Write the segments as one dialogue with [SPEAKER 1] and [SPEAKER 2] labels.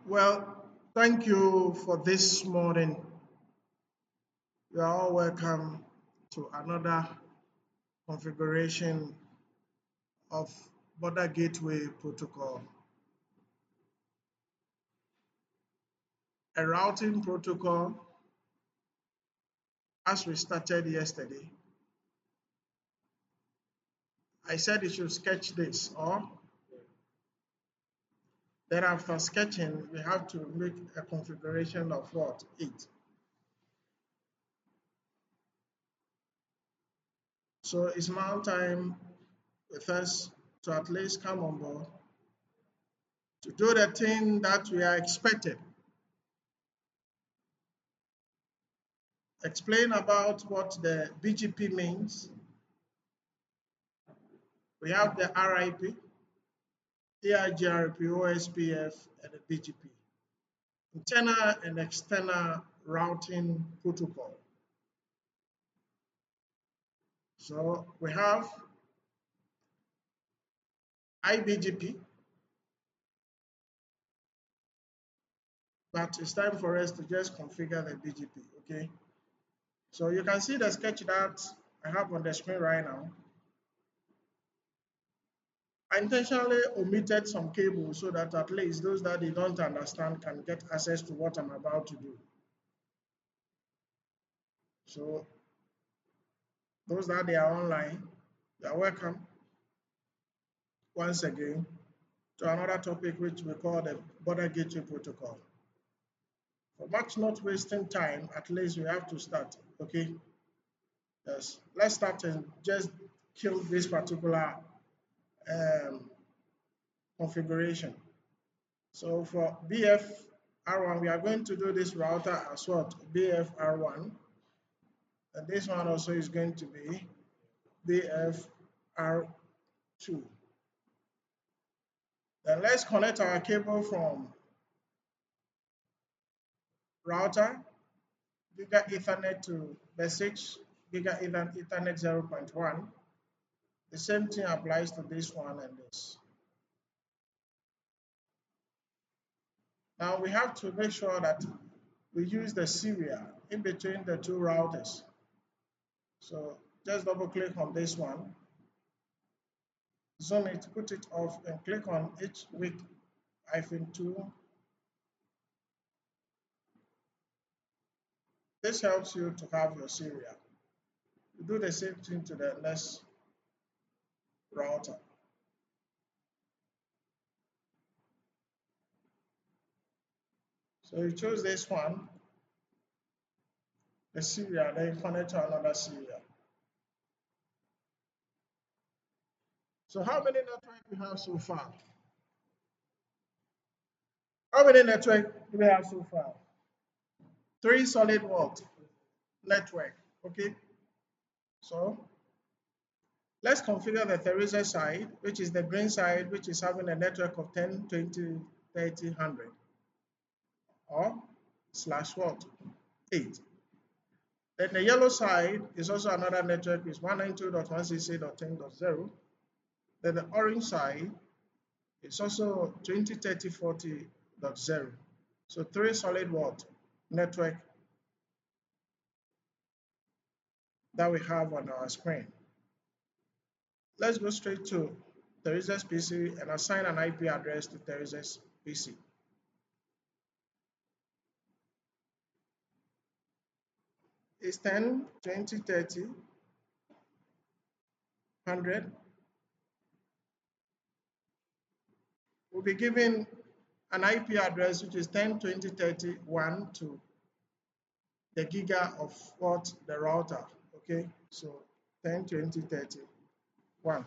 [SPEAKER 1] Well, thank you for this morning. You are all welcome to another configuration of Border Gateway Protocol, a routing protocol. As we started yesterday, I said you should sketch this, or then after sketching, we have to make a configuration of what? It. So it's now time with us to at least come on board to do the thing that we are expected. Explain about what the BGP means. We have the RIP, AIGRP, OSPF, and the BGP. Internal and external routing protocol. So we have IBGP, but it's time for us to just configure the BGP, okay? So you can see the sketch that I have on the screen right now. I intentionally omitted some cables so that at least those that they don't understand can get access to what I'm about to do. So those that they are online, you are welcome once again to another topic which we call the Border Gateway Protocol. For much not wasting time, at least we have to start, okay? Yes, let's start and just kill this particular um, configuration. So for BFR1, we are going to do this router as what? BFR1. And this one also is going to be BFR2. Then let's connect our cable from router Giga Ethernet to the 6 Giga Ethernet 0.1. The same thing applies to this one and this. Now we have to make sure that we use the serial in between the two routers. So just double click on this one, zoom it, put it off, and click on each weak -2. This helps you to have your serial. You do the same thing to the next router. So you choose this one, the serial, then you connect to another serial. So how many networks we have so far? How many networks do we have so far? 3 solid what? Network. Okay. So let's configure the Theresa side, which is the green side, which is having a network of 10, 20, 30, 100, or slash what? 8. Then the yellow side is also another network, is 192.168.10.0. Then the orange side is also 20, 30, 40.0. So 3 solid what? Network that we have on our screen. Let's go straight to Theresa's PC and assign an IP address to Theresa's PC. It's 10, 20, 30, 100. We'll be given an IP address which is 10, 20, 30, 1 to the giga of what? The router. Okay, so 10, 20, 30, 1.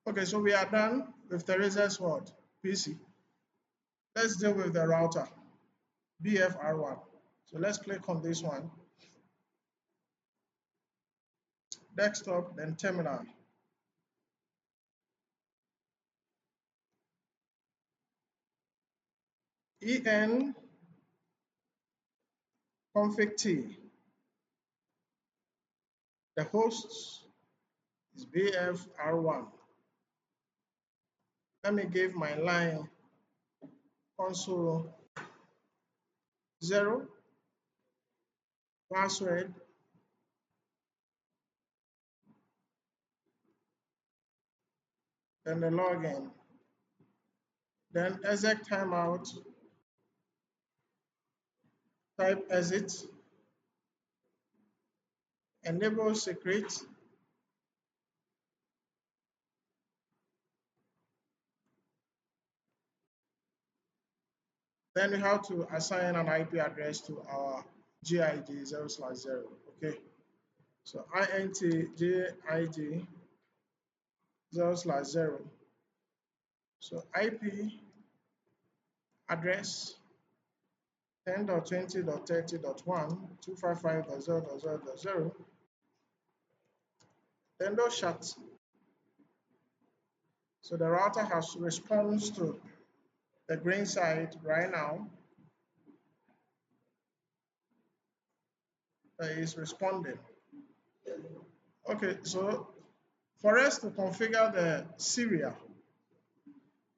[SPEAKER 1] Okay, so we are done with Theresa's what? PC. Let's deal with the router, BFR1. So let's click on this one. Desktop, then terminal. en config t. The host is bfr1. Let me give my line console 0, password, then the login. Then exec timeout, type exit, enable secret, then we have to assign an IP address to our GIG 0/0. Okay, so int GIG 0/0. So IP address 10.20.30.1 255.0.0.0. Then those shut. So the router has response to the green side right now. Is responding. Okay, so for us to configure the serial,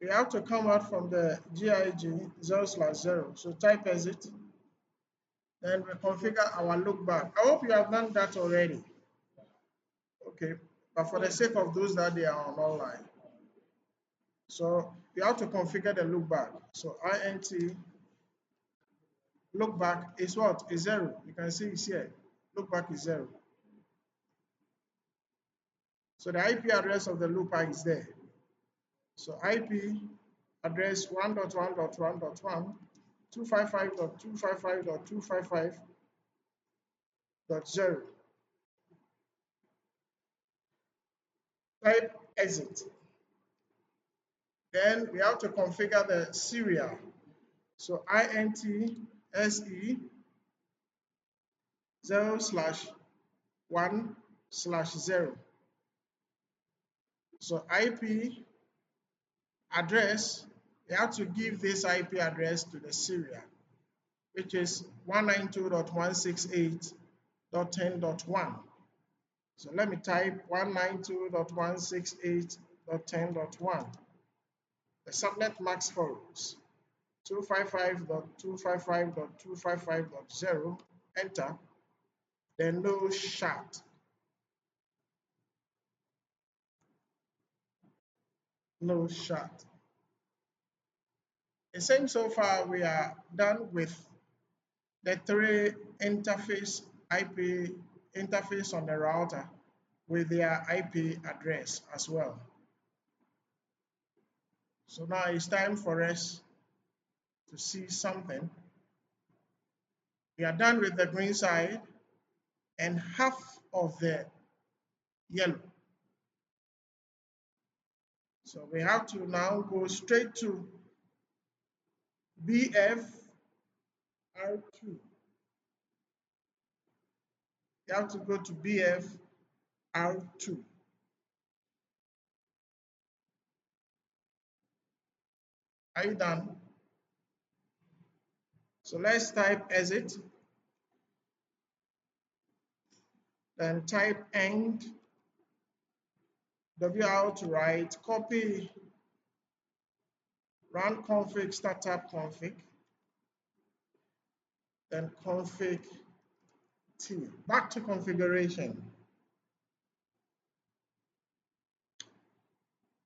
[SPEAKER 1] we have to come out from the GIG 0/0. So type exit, then we configure our loopback. I hope you have done that already. Okay, but for the sake of those that they are on online, so you have to configure the loopback. So int loopback is what? Is 0. You can see it's here. Loopback is 0. So the IP address of the loopback is there. So IP address 1.1.1.1 255.255.255.0. Type exit. Then we have to configure the serial. So int se 0/1/0. So IP address, we have to give this IP address to the serial, which is 192.168.10.1. So let me type 192.168.10.1. The subnet mask follows 255.255.255.0. Enter. Then no shut. No shut. It seems so far we are done with the three interface IP interface on the router with their IP address as well. So now it's time for us to see something. We are done with the green side and half of the yellow. So we have to now go straight to BFR2. You have to go to BFR2. Are you done? So let's type exit, then type end, WR to write, copy, run config, startup config, then config T. Back to configuration.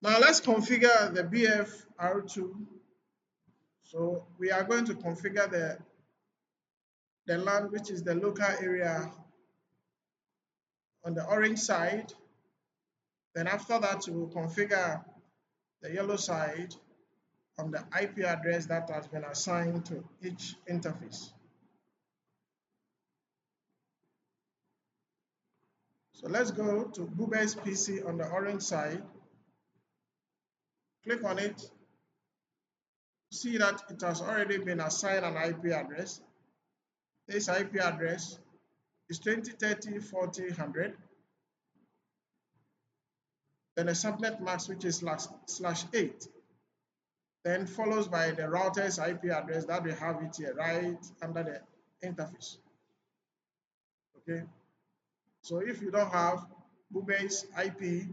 [SPEAKER 1] Now let's configure the BFR2. So we are going to configure the LAN, which is the local area on the orange side. Then after that, we will configure the yellow side on the IP address that has been assigned to each interface. So let's go to Boober's PC on the orange side. Click on it. See that it has already been assigned an IP address. This IP address is 2030.40.100. Then a subnet mask, which is /8. then follows by the router's IP address that we have it here right under the interface. Okay, so if you don't have Bube's IP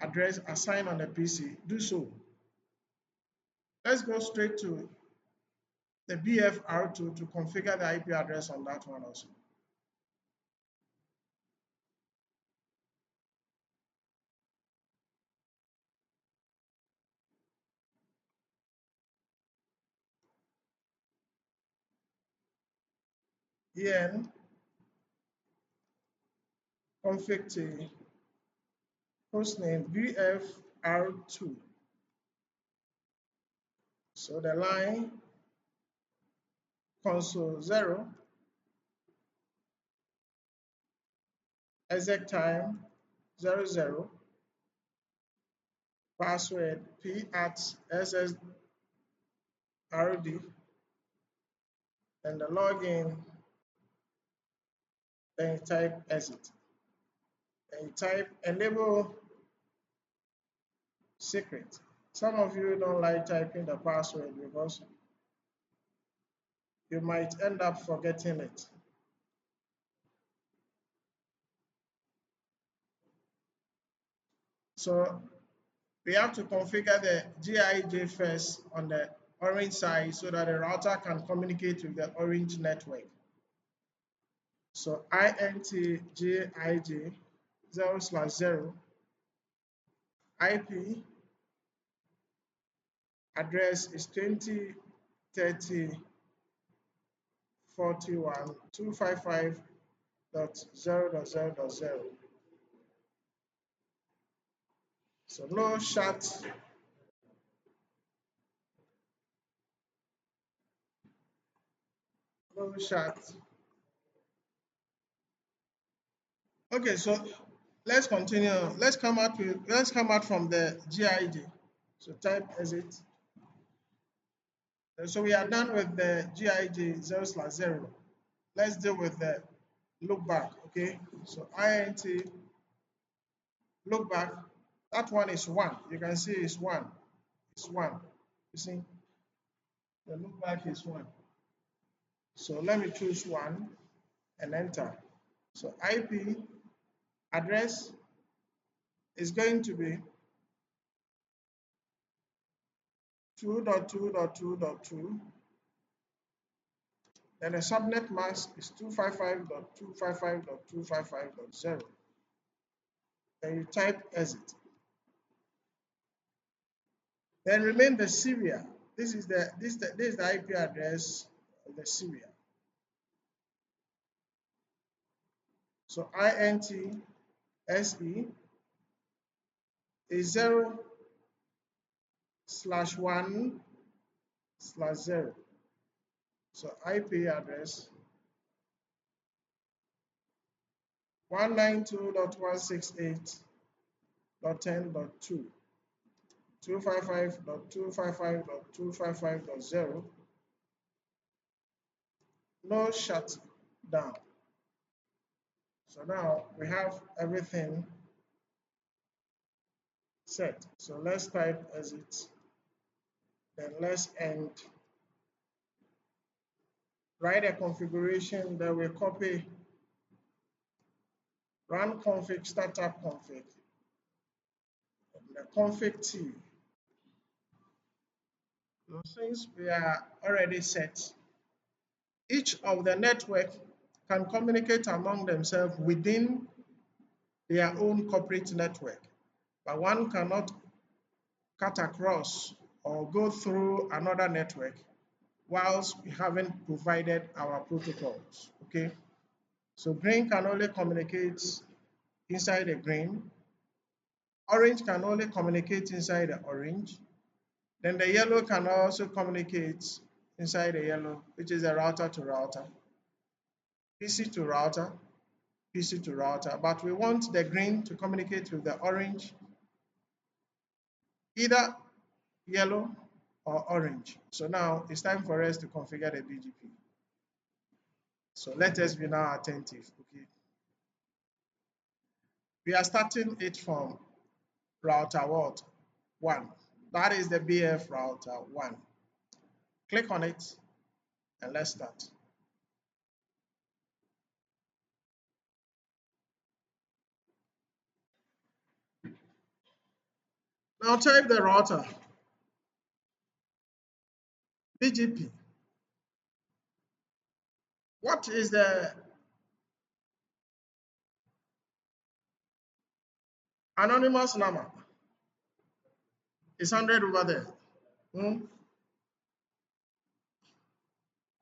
[SPEAKER 1] address assigned on the PC, do so. Let's go straight to the BFR2 to configure the IP address on that one also. En config to hostname BFR2. So the line console 0, exec time 00, password p@ssrd, and the login, then you type exit. Then you type enable secret. Some of you don't like typing the password because you might end up forgetting it. So we have to configure the GIJ first on the orange side so that the router can communicate with the orange network. So intgij 0/0 IP address is 20.30.41.255.0.0.0. So no shut, no shut. Okay, so let's continue. Let's come out from the GIJ. So type exit. So we are done with the GIJ 0/0. Let's deal with the look back. Okay, so int look back. That one is 1. You can see it's 1. It's 1. You see, the look back is 1. So let me choose 1 and enter. So IP address is going to be 2.2.2.2. Then the subnet mask is 255.255.255.0. Then you type exit. Then remain the serial. This is the IP address of the serial. So int se is 0/1/0. So IP address 192.168.10.2, 255.255.255.0. No shutdown. So now we have everything set. So let's type exit. Then let's end. Write a configuration that will copy run config startup config. The config T. So since we are already set, each of the network can communicate among themselves within their own corporate network, but one cannot cut across or go through another network whilst we haven't provided our protocols. Okay, so green can only communicate inside the green, orange can only communicate inside the orange, then the yellow can also communicate inside the yellow, which is a router to router, PC to router, PC to router, but we want the green to communicate with the orange, either yellow or orange. So now it's time for us to configure the BGP. So let us be now attentive. Okay, we are starting it from router what? 1. That is the BF router 1. Click on it and let's start. Now type the router BGP. What is the anonymous number? It's 100 over there.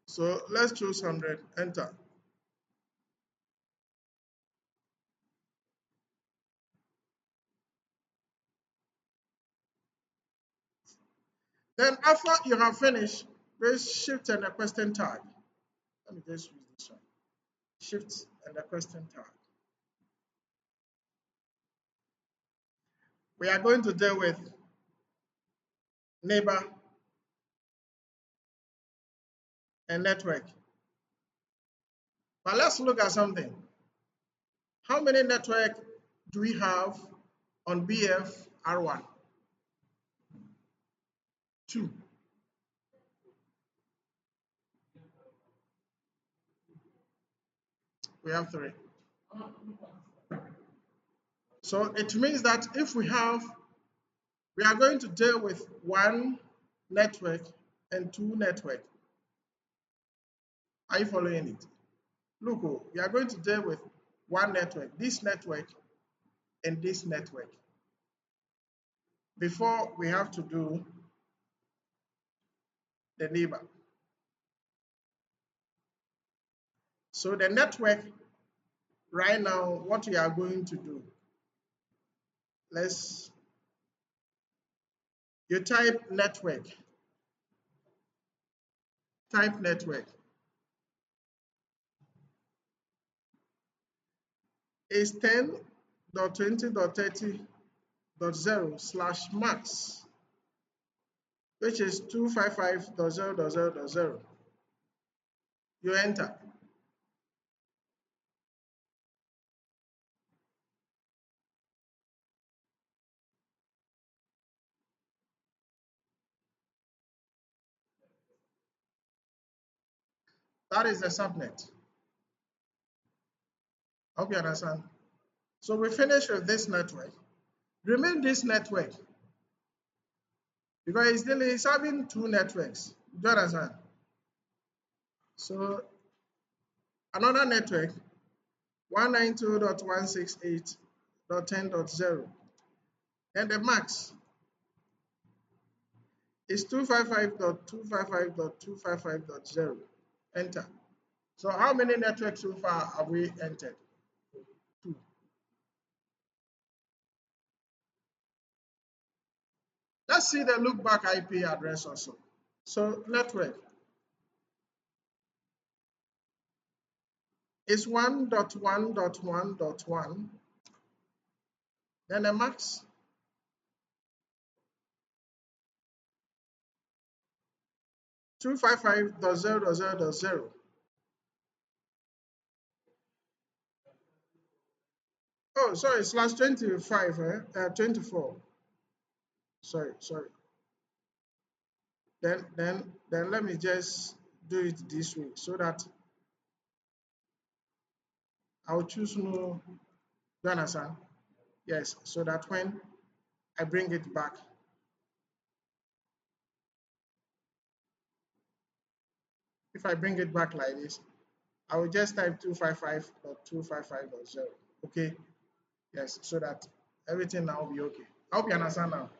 [SPEAKER 1] So let's choose 100, enter. Then after you have finished, press Shift and the question tag. Let me just use this one. Shift and the question tag. We are going to deal with neighbor and network. But let's look at something. How many network do we have on BFR1? 2. We have 3. So it means that if we are going to deal with 1 network and 2 network. Are you following it? Look, we are going to deal with 1 network, this network and this network. Before we have to do the neighbor. So the network right now, what we are going to do, you type network. Type network. Is 10.20.30.0/max, which is 255.0.0.0. You enter. That is the subnet. I hope you understand. So we finish with this network. Remain this network because it's having 2 networks. Do you understand? So another network 192.168.10.0, and the max is 255.255.255.0. Enter. So how many networks so far have we entered? 2. Let's see the loopback IP address also. So network is 1.1.1.1, then the max 255.0.0.0. Oh, sorry, /25, 24. Sorry. Then let me just do it this way so that I'll choose no. Do you understand? Yes, so that when I bring it back, if I bring it back like this, I will just type 255.255.0. Okay. Yes, so that everything now will be okay. I hope you understand now.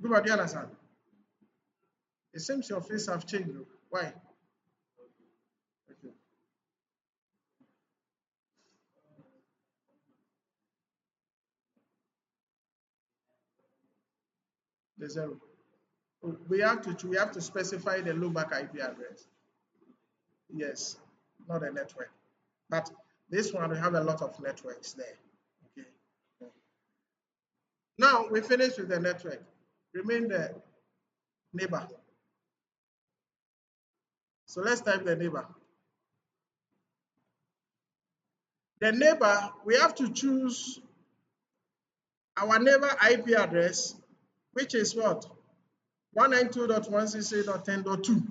[SPEAKER 1] Do you understand? It seems your face have changed. Why? Okay. The 0. We have to specify the loopback IP address. Yes, not a network. But this one we have a lot of networks there. Okay. Now we finish with the network. Remain the neighbor. So let's type the neighbor. The neighbor, we have to choose our neighbor IP address which is what? 192.168.10.2.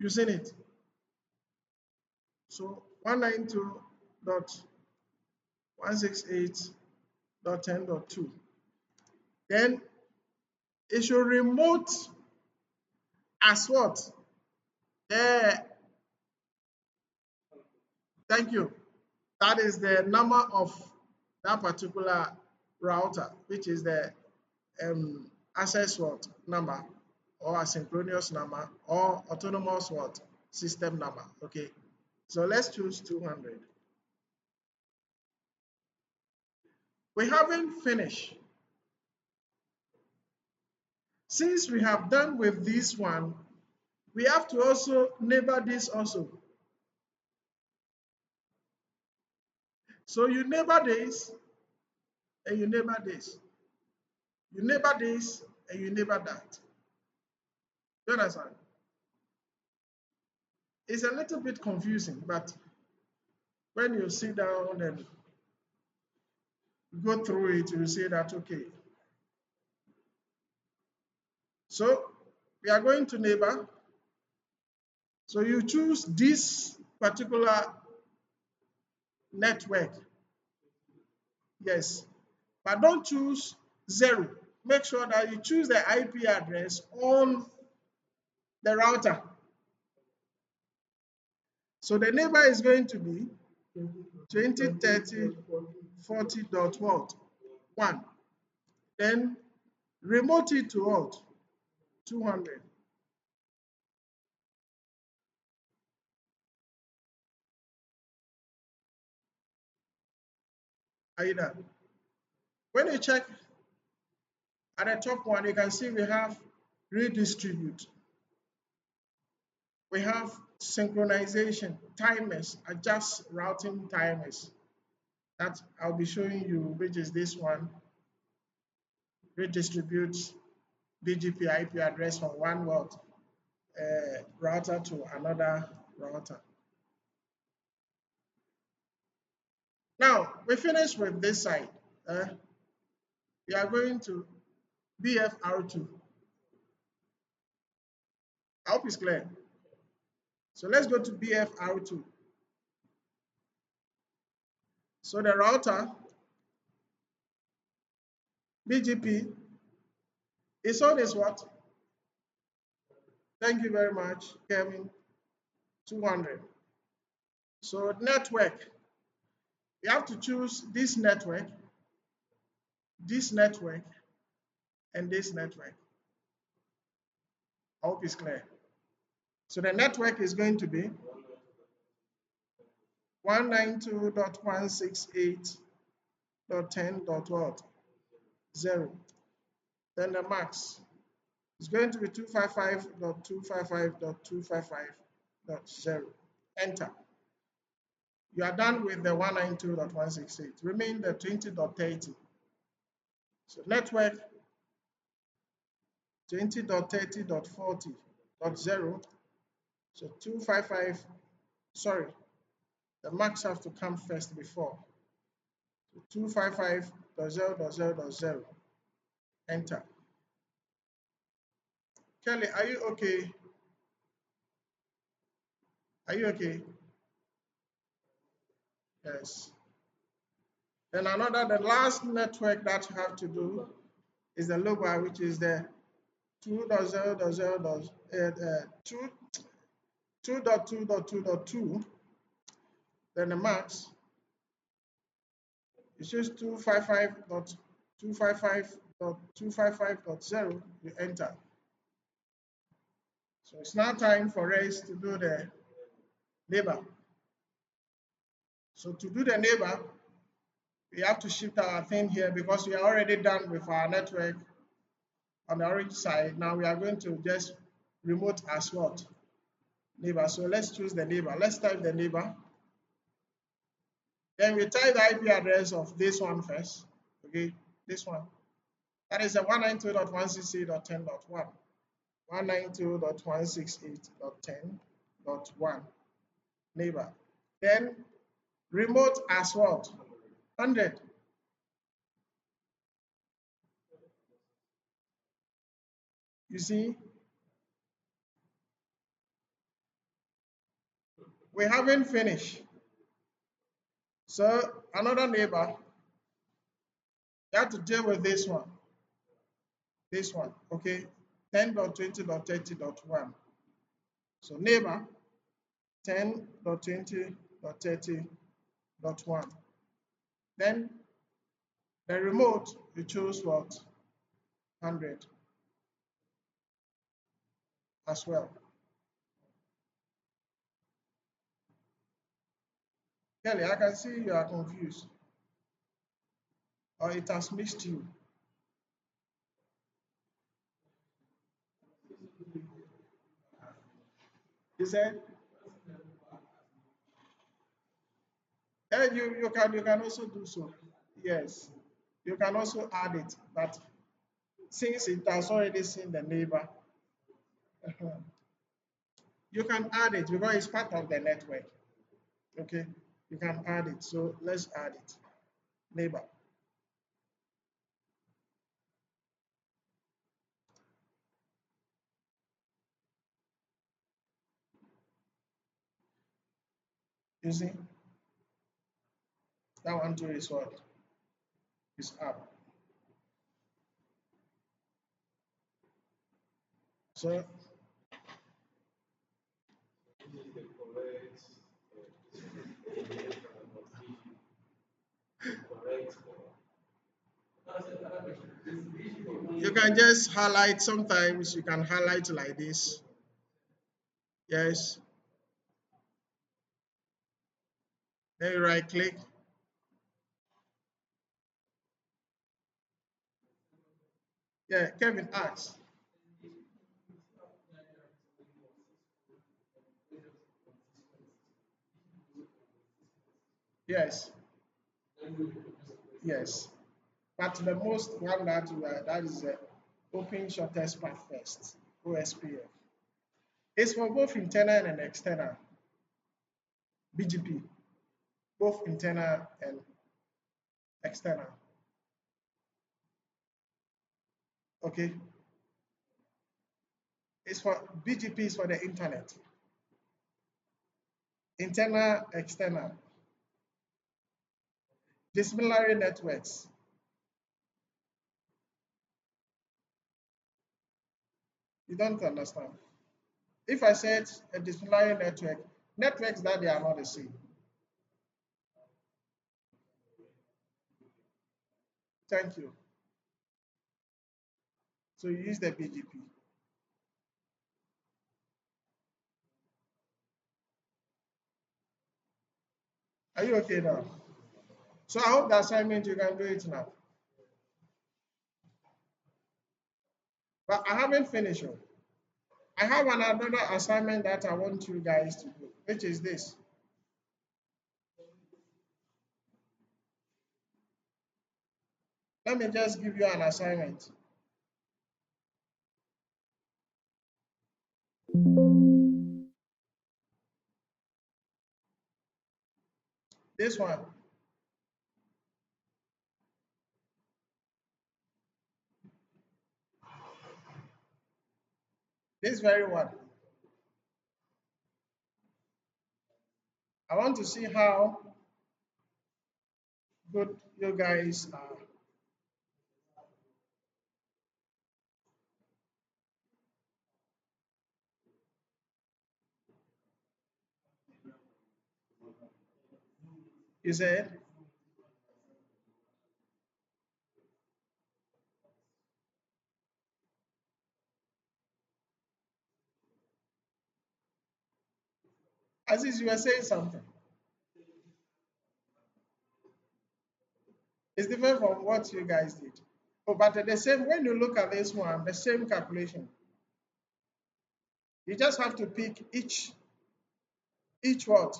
[SPEAKER 1] You seen it? So 192.168.10.2. Then it should remote as what? There. Thank you. That is the number of that particular router, which is the access what number, or asynchronous number, or autonomous what system number. Okay, so let's choose 200. We haven't finished. Since we have done with this one, we have to also neighbor this also. So you neighbor this, and you neighbor this. You neighbor this, and you neighbor that. You understand? It's a little bit confusing, but when you sit down and go through it, you see that, okay. So we are going to neighbor. So you choose this particular network. Yes, but don't choose 0. Make sure that you choose the IP address on the router. So the neighbor is going to be 203040.1. Then remote it to what? 200. Are you done? When you check at the top one, you can see we have redistribute. We have synchronization, timers, adjust routing timers. That I'll be showing you, which is this one. Redistributes BGP IP address from one router to another router. Now, we finished with this side. We are going to BFR2. I hope it's clear. So let's go to BFR2. So the router, BGP, is on is what? Thank you very much, Kevin. 200. So network, you have to choose this network, and this network. I hope it's clear. So the network is going to be 192.168.10.0. Then the max is going to be 255.255.255.0. Enter. You are done with the 192.168. Remain the 20.30. So network 20.30.40.0. So 255, sorry, the max have to come first before. So 255.0.0.0. Enter. Kelly, are you okay? Are you okay? Yes. Then the last network that you have to do is the logo, which is the 2.2.2.2. Then the max is just 255.255.255.0. You enter. So it's now time for us to do the neighbor. So to do the neighbor, we have to shift our thing here because we are already done with our network on the orange side. Now we are going to just remote as what? Neighbor. So let's choose the neighbor. Let's type the neighbor. Then we type the IP address of this one first. Okay, this one. That is a 192.168.10.1. 192.168.10.1. Neighbor. Then remote as what? 100. You see, we haven't finished. So another neighbor, you have to deal with this one, okay? 10.20.30.1. So neighbor 10.20.30.1. Then the remote, you choose what? 100 as well. Kelly, I can see you are confused, or it has missed you. You said, yeah, you can also do so. Yes, you can also add it, but since it has already seen the neighbor, you can add it because it's part of the network. Okay, you can add it. So let's add it. Neighbor. You see, that one too is what? Is up. So you can just highlight. Sometimes you can highlight like this. Yes. Then you right click. Yeah, Kevin asks. Yes, yes. But the most one that is open shortest path first, OSPF. It's for both internal and external, BGP, both internal and external. Okay, it's for BGP is for the internet, internal, external. Disciplinary networks. You don't understand. If I said a disciplinary network, networks that they are not the same. Thank you. So you use the BGP. Are you okay now? So I hope the assignment you can do it now. But I haven't finished. Oh. I have another assignment that I want you guys to do, which is this. Let me just give you an assignment. This one. This very one. I want to see how good you guys are. You said, as if you were saying something. It's different from what you guys did. Oh, but the same, when you look at this one, the same calculation, you just have to pick each what?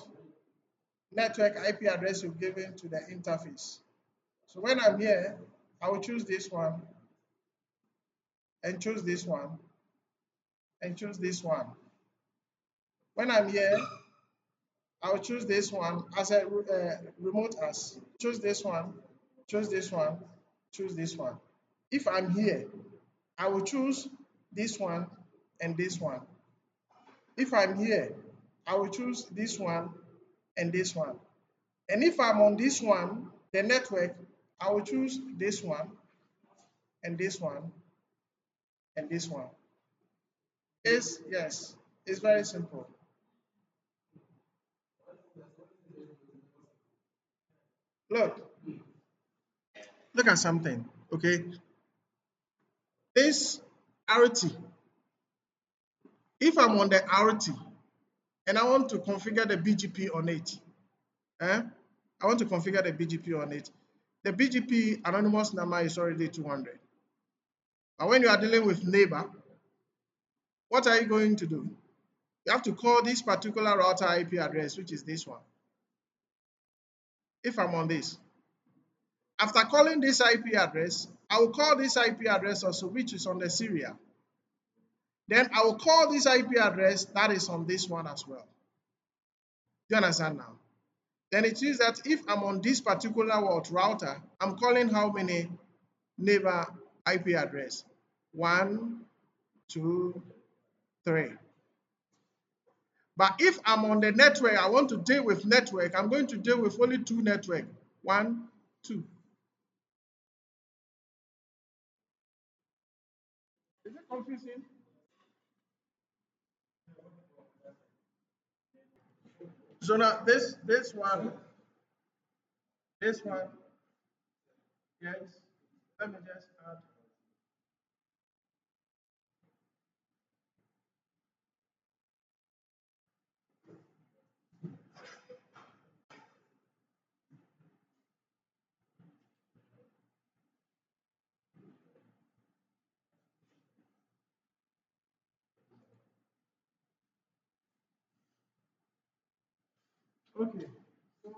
[SPEAKER 1] Network IP address you've given to the interface. So when I'm here, I will choose this one and choose this one and choose this one. When I'm here, I'll choose this one as a remote as. Choose this one, choose this one, choose this one. If I'm here, I will choose this one, and this one. If I'm here, I will choose this one and this one. And if I'm on this one, the network, I will choose this one and this one and this one. Yes, it's very simple. Look, look at something. Okay, this RT. If I'm on the RT and I want to configure the BGP on it, eh? I want to configure the BGP on it. The BGP anonymous number is already 200. But when you are dealing with neighbor, what are you going to do? You have to call this particular router IP address, which is this one. If I'm on this, after calling this IP address, I will call this IP address also, which is on the serial. Then I will call this IP address that is on this one as well. Do you understand now? Then it means that if I'm on this particular router, I'm calling how many neighbor IP address? 1, 2, 3. But if I'm on the network, I want to deal with network, I'm going to deal with only 2 network. 1, 2. Is it confusing? So now this one, yes. Let me just add. Okay. So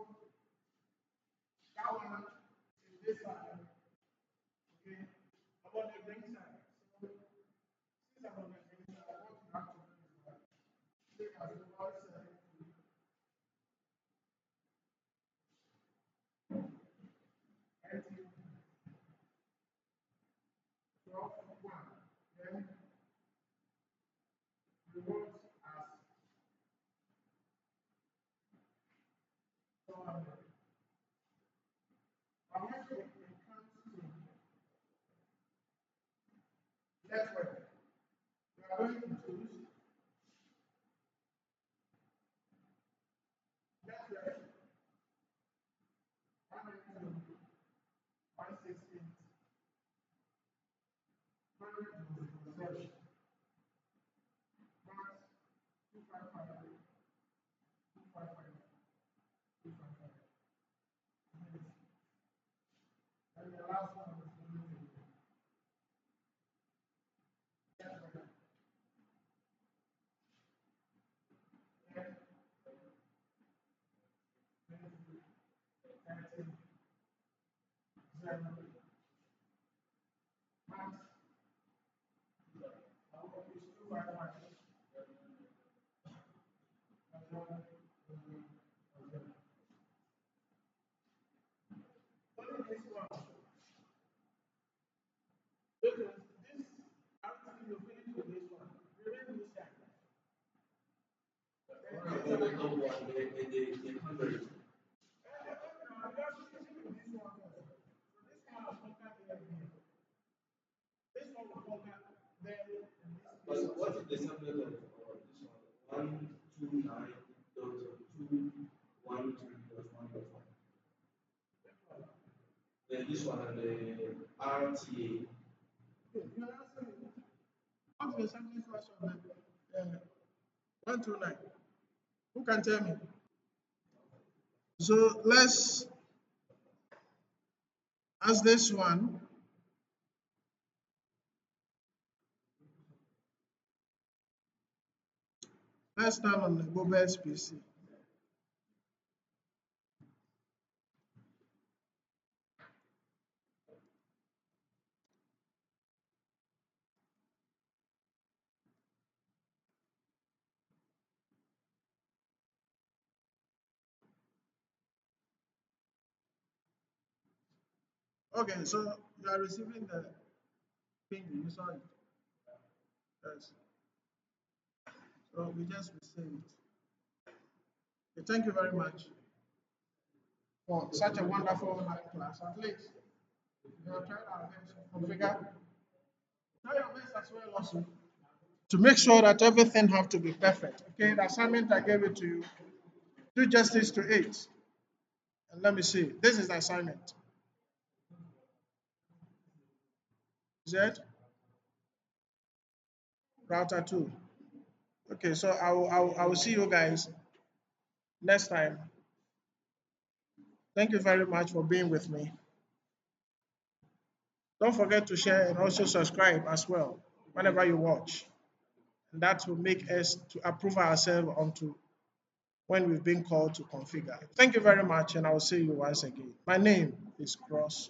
[SPEAKER 1] that one is this side. Okay. I'm on the green side. So since I'm on the green side, what you have to do is that take as the one side until 12 1. Then the words as 400. But when it comes to network, we are going to choose network 192, 168, 100, max 255, 255, 255. And the last one is going to be network 10, 20, 30, 0, max, I will use 255, and 1, only this one. Because this, after you finish with this one, remember this guy.
[SPEAKER 2] But what is the subnet of this one? 129.2.1.3.1.1. Then this one and the RTA.
[SPEAKER 1] What's the second version of 129? Who can tell me? So let's ask this one. Let's start on the Bob's PC. Okay, so you are receiving the ping. You saw it. Yes. So we just received. Okay, thank you very much for such a wonderful online class. At least we have tried our best to configure. Try your best as well also to make sure that everything have to be perfect. Okay, the assignment I gave it to you, do justice to it. And let me see. This is the assignment. Z router 2. Okay, so I will see you guys next time. Thank you very much for being with me. Don't forget to share and also subscribe as well whenever you watch. And that will make us to approve ourselves onto when we've been called to configure. Thank you very much, and I will see you once again. My name is Cross